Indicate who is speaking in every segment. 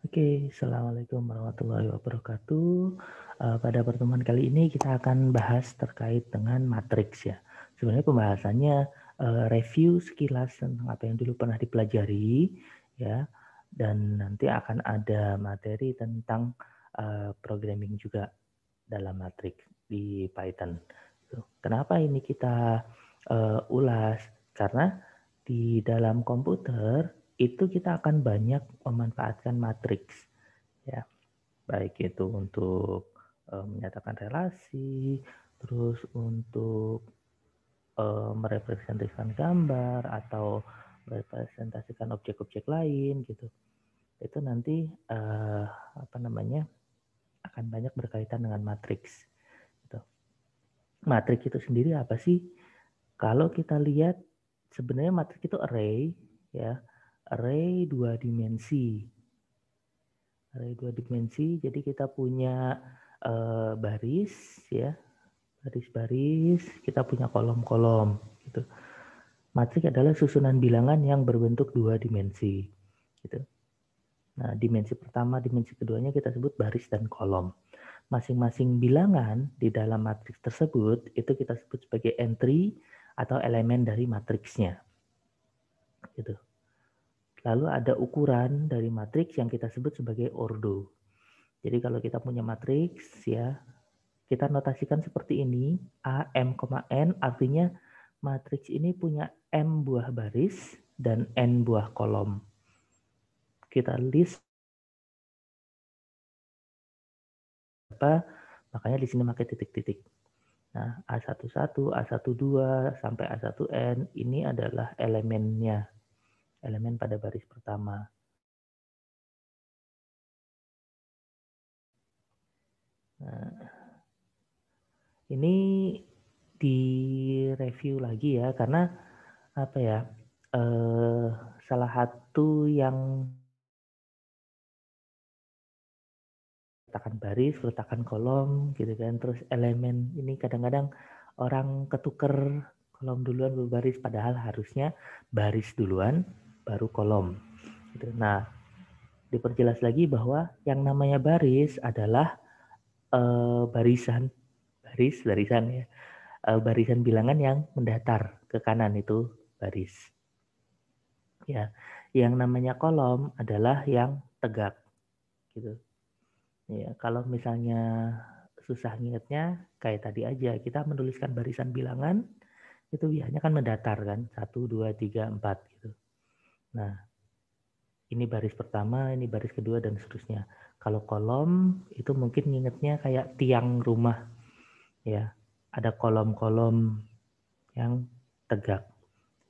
Speaker 1: Oke, Assalamualaikum warahmatullahi wabarakatuh. Pada pertemuan kali ini kita akan bahas terkait dengan matriks ya. Sebenarnya pembahasannya review sekilas tentang apa yang dulu pernah dipelajari ya, dan nanti akan ada materi tentang programming juga dalam matriks di Python. Kenapa ini kita ulas? Karena di dalam komputer itu kita akan banyak memanfaatkan matriks ya, baik itu untuk menyatakan relasi, terus untuk merepresentasikan gambar atau merepresentasikan objek-objek lain gitu. Itu nanti apa namanya akan banyak berkaitan dengan matriks. Gitu. Matriks itu sendiri apa sih? Kalau kita lihat sebenarnya matriks itu array ya, array dua dimensi. Array dua dimensi, jadi kita punya baris ya, baris-baris, kita punya kolom-kolom gitu. Matriks adalah susunan bilangan yang berbentuk dua dimensi gitu. Nah, dimensi pertama, dimensi keduanya kita sebut baris dan kolom. Masing-masing bilangan di dalam matriks tersebut itu kita sebut sebagai entry atau elemen dari matriksnya. Gitu. Lalu ada ukuran dari matriks yang kita sebut sebagai ordo. Jadi kalau kita punya matriks ya, kita notasikan seperti ini, A, M, N, artinya matriks ini punya M buah baris dan N buah kolom. Kita list apa, makanya di sini pakai titik-titik. Nah, A11, A12 sampai A1N ini adalah elemennya, elemen pada baris pertama. Nah, ini di review lagi ya, karena apa ya, salah satu yang letakkan baris, letakkan kolom gitu kan, terus elemen ini kadang-kadang orang ketuker kolom duluan baru baris, padahal harusnya baris duluan baru kolom gitu. Nah, diperjelas lagi bahwa yang namanya baris adalah barisan ya, barisan bilangan yang mendatar ke kanan itu baris ya. Yang namanya kolom adalah yang tegak gitu ya. Kalau misalnya susah ngingetnya kayak tadi aja, kita menuliskan barisan bilangan itu biasanya kan mendatar kan, 1, 2, 3, 4 gitu. Nah, ini baris pertama, ini baris kedua dan seterusnya. Kalau kolom itu mungkin ngingetnya kayak tiang rumah ya, ada kolom-kolom yang tegak.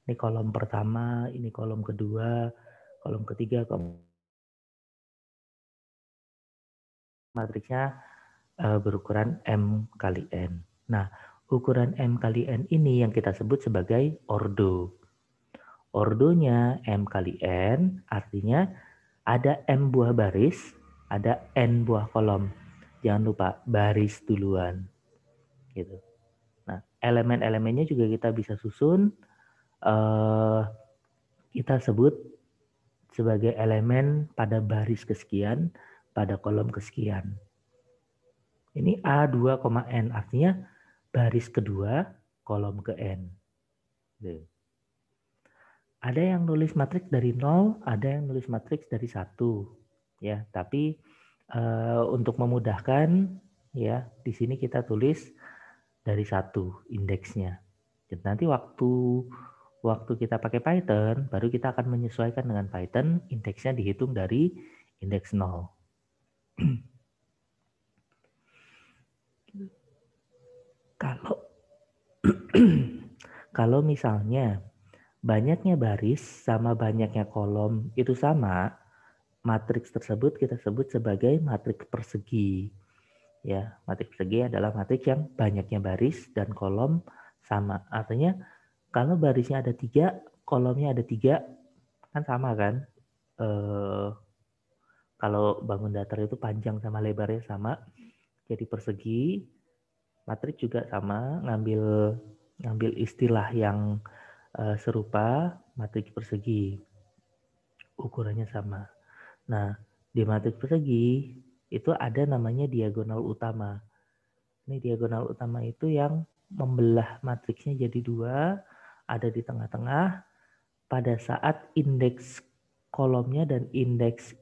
Speaker 1: Ini kolom pertama, ini kolom kedua, kolom ketiga, matriksnya berukuran M kali N. Nah, ukuran M kali N ini yang kita sebut sebagai ordo. Ordonya M kali N, artinya ada M buah baris, ada N buah kolom. Jangan lupa baris duluan. Gitu. Nah, elemen-elemennya juga kita bisa susun. Kita sebut sebagai elemen pada baris kesekian, pada kolom kesekian. Ini A2, N, artinya baris kedua, kolom ke N. Ada yang nulis matriks dari 0, ada yang nulis matriks dari 1. Ya, tapi untuk memudahkan ya, di sini kita tulis dari 1 indeksnya. Dan nanti waktu kita pakai Python, baru kita akan menyesuaikan dengan Python, indeksnya dihitung dari indeks 0. Kalau kalau misalnya banyaknya baris sama banyaknya kolom itu sama, matriks tersebut kita sebut sebagai matriks persegi. Ya, matriks persegi adalah matriks yang banyaknya baris dan kolom sama. Artinya kalau barisnya ada 3, kolomnya ada 3, kan sama kan? Kalau bangun datar itu panjang sama lebarnya sama, jadi persegi. Matriks juga sama, ngambil istilah yang serupa, matriks persegi. Ukurannya sama. Nah, Di matriks persegi itu ada namanya diagonal utama. Ini diagonal utama itu yang membelah matriksnya jadi dua, ada di tengah-tengah. Pada saat indeks kolomnya dan indeks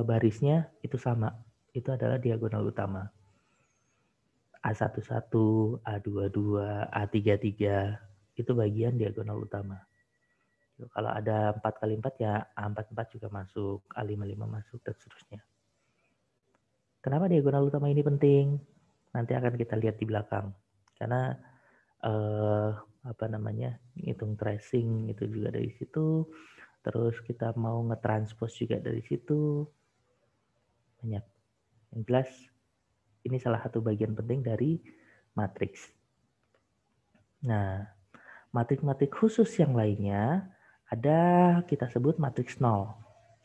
Speaker 1: barisnya itu sama, itu adalah diagonal utama. A11, A22, A33 itu bagian diagonal utama. Kalau ada 4x4 ya A44 juga masuk, A55 masuk, dan seterusnya. Kenapa diagonal utama ini penting? Nanti akan kita lihat di belakang. Karena hitung tracing itu juga dari situ. Terus kita mau ngetranspose juga dari situ. Banyak. Yang jelas ini salah satu bagian penting dari matriks. Nah, matriks-matriks khusus yang lainnya ada kita sebut matriks nol.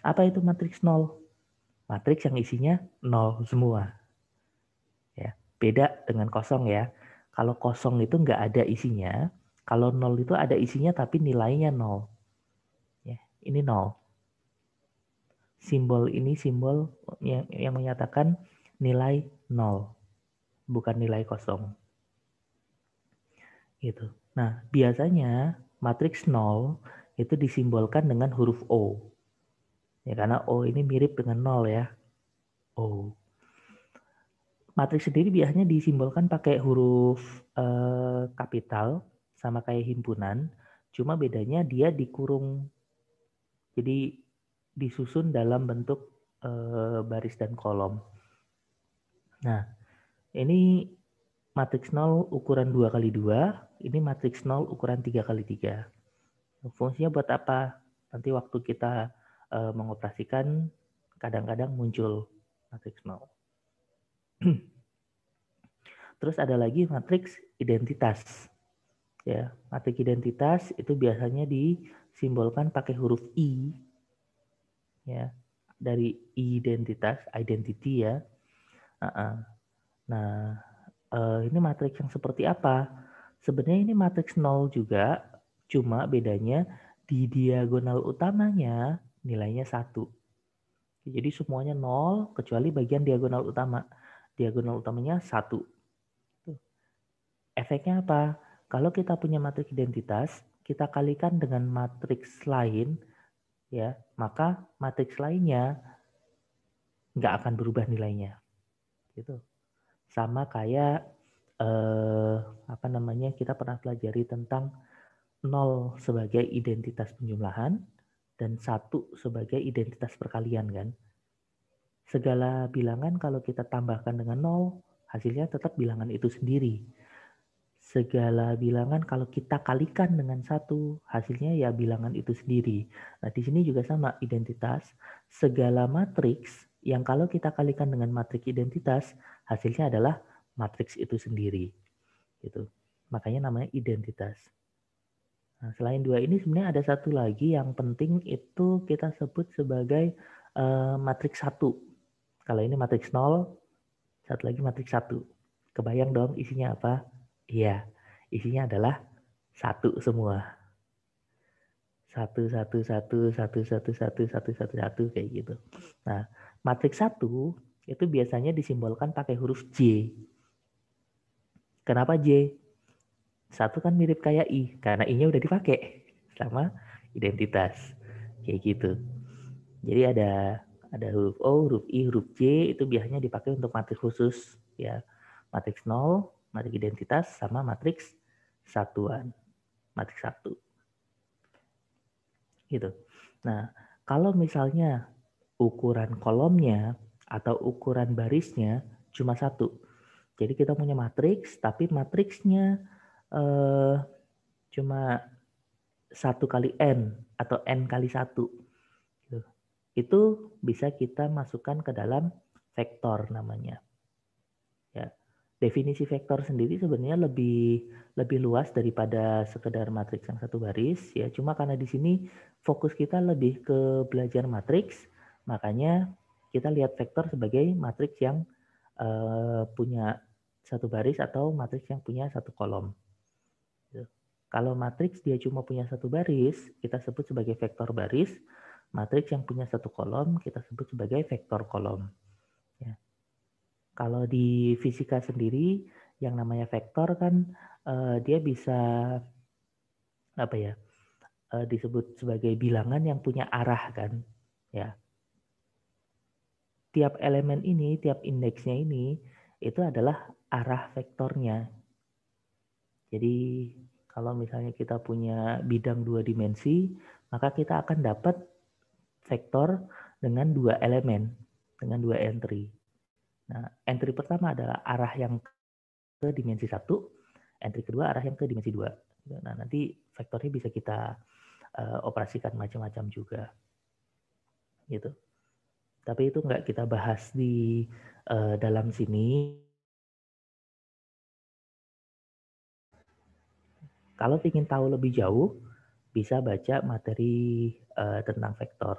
Speaker 1: Apa itu matriks nol? Matriks yang isinya nol semua. Ya, beda dengan kosong ya. Kalau kosong itu nggak ada isinya, kalau nol itu ada isinya tapi nilainya nol. Ya, ini nol. Simbol ini simbol yang menyatakan nilai nol, bukan nilai kosong. Gitu. Nah, biasanya matriks nol itu disimbolkan dengan huruf O. Ya, karena O ini mirip dengan nol ya. O. Matriks sendiri biasanya disimbolkan pakai huruf kapital sama kayak himpunan, cuma bedanya dia dikurung. Jadi disusun dalam bentuk baris dan kolom. Nah, ini matriks 0 ukuran 2x2, ini matriks 0 ukuran 3x3. Fungsinya buat apa? Nanti waktu kita mengoperasikan kadang-kadang muncul matriks 0. Terus ada lagi matriks identitas. Ya, matriks identitas itu biasanya disimbolkan pakai huruf I. Ya, dari identitas, identity ya. Nah, ini matriks yang seperti apa? Sebenarnya ini matriks 0 juga, cuma bedanya di diagonal utamanya nilainya 1. Jadi semuanya 0 kecuali bagian diagonal utama. Diagonal utamanya 1. Efeknya apa? Kalau kita punya matriks identitas, kita kalikan dengan matriks lain, ya, maka matriks lainnya nggak akan berubah nilainya. Gitu. Sama kayak kita pernah pelajari tentang 0 sebagai identitas penjumlahan dan 1 sebagai identitas perkalian kan. Segala bilangan kalau kita tambahkan dengan 0, hasilnya tetap bilangan itu sendiri. Segala bilangan kalau kita kalikan dengan 1, hasilnya ya bilangan itu sendiri. Nah, di sini juga sama identitas. Segala matriks yang kalau kita kalikan dengan matriks identitas, hasilnya adalah matriks itu sendiri. Gitu. Makanya namanya identitas. Nah, selain dua ini sebenarnya ada satu lagi yang penting, itu kita sebut sebagai matriks 1. Kalau ini matriks 0, satu lagi matriks 1. Kebayang dong isinya apa? Iya, isinya adalah 1 semua. 1, 1, 1, 1, 1, 1, 1, 1, 1 kayak gitu. Nah, matriks 1 itu biasanya disimbolkan pakai huruf J. Kenapa J? 1 kan mirip kayak I, karena I-nya udah dipakai sama identitas. Kayak gitu. Jadi ada huruf O, huruf I, huruf J itu biasanya dipakai untuk matriks khusus ya. Matriks 0, matriks identitas sama matriks satuan. Matriks 1. Gitu. Nah, kalau misalnya ukuran kolomnya atau ukuran barisnya cuma 1. Jadi kita punya matriks tapi matriksnya cuma 1 kali N atau N kali 1. Itu bisa kita masukkan ke dalam vektor namanya. Ya. Definisi vektor sendiri sebenarnya lebih luas daripada sekedar matriks yang satu baris ya. Cuma karena di sini fokus kita lebih ke belajar matriks, makanya kita lihat vektor sebagai matriks yang punya satu baris atau matriks yang punya satu kolom. Kalau matriks dia cuma punya satu baris, kita sebut sebagai vektor baris. Matriks yang punya satu kolom kita sebut sebagai vektor kolom. Ya. Kalau di fisika sendiri, yang namanya vektor kan dia bisa apa ya? Disebut sebagai bilangan yang punya arah kan, ya. Tiap elemen ini, tiap indeksnya ini itu adalah arah vektornya. Jadi kalau misalnya kita punya bidang 2 dimensi, maka kita akan dapat vektor dengan 2 elemen, dengan 2 entry. Nah, entry pertama adalah arah yang ke dimensi 1, entry kedua arah yang ke dimensi 2. Nah, nanti vektornya bisa kita operasikan macam-macam juga. Gitu. Tapi itu nggak kita bahas di dalam sini. Kalau ingin tahu lebih jauh, bisa baca materi tentang vektor.